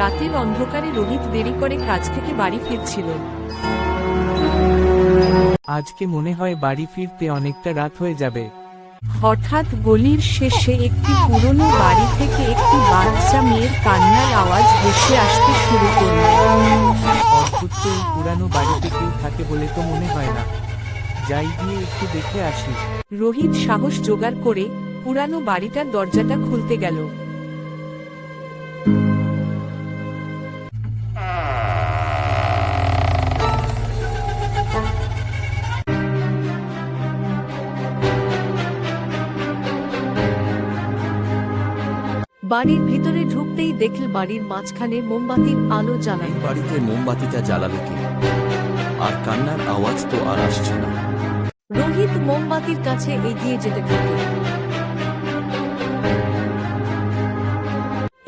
রাতের অন্ধকারে রোহিত দেরি করে কাজ থেকে বাড়ি ফিরছিল। আজকে মনে হয় বাড়ি ফিরতে অনেকটা রাত হয়ে যাবে। হঠাৎ গলির শেষে একটি পুরনো বাড়ি থেকে একটি বাচ্চা মেয়ের কান্নার আওয়াজ ভেসে আসতে শুরু করল। অদ্ভুত তো, এই পুরানো বাড়িতে কেউ থাকে বলে তো মনে হয় না। যাই গিয়ে একটু দেখে আসি। রোহিত সাহস জোগাড় করে পুরানো বাড়িটার দরজাটা খুলতে গেল। বাড়ির ভিতরে ঢুকতেই দেখল বাড়ির মাঝখানে মোমবাতির আলো জ্বালানো। বাড়িতে মোমবাতিটা জ্বালালো কে? আর কান্নার আওয়াজ তো আর আসছে না। রোহিত মোমবাতির কাছে এগিয়ে যেতে থাকে।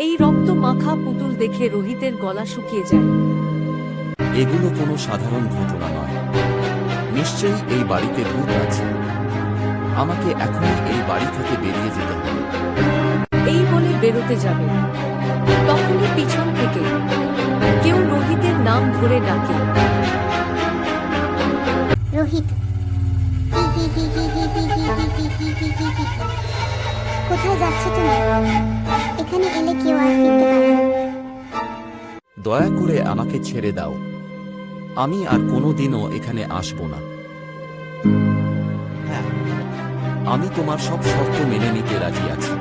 এই রক্ত মাখা পুতুল দেখে রোহিতের গলা শুকিয়ে যায়। এগুলো কোনো সাধারণ ঘটনা নয়, নিশ্চয়ই এই বাড়িতে ভূত আছে। আমাকে এখনই এই বাড়ি থেকে বেরিয়ে যেতে হবে। এই বলে বেরোতে যাবে, তখনই পিছন থেকে কেউ রোহিতের নাম ধরে ডাকে। রোহিত, কোথায় যাচ্ছ তুমি? এখানে এলে কেউ আর ফিরতে পারে না। দয়া করে আমাকে ছেড়ে দাও, আমি আর কোনোদিনও এখানে আসব না। হ্যাঁ, আমি তোমার সব শর্ত মেনে নিতে রাজি আছি।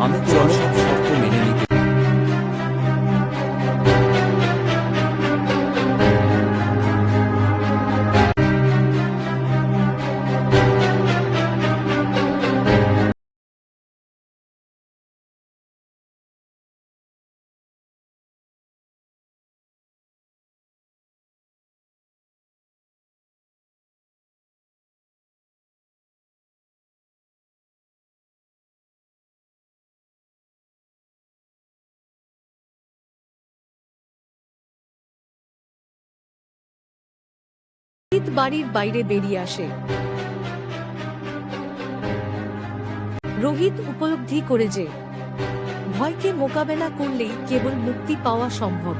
আমি তোমার সব শর্ত মেনে নিতে রোহিত বাড়ির বাইরে বেরিয়ে আসে। রোহিত উপলব্ধি করে যে ভয়কে মোকাবেলা করলেই কেবল মুক্তি পাওয়া সম্ভব।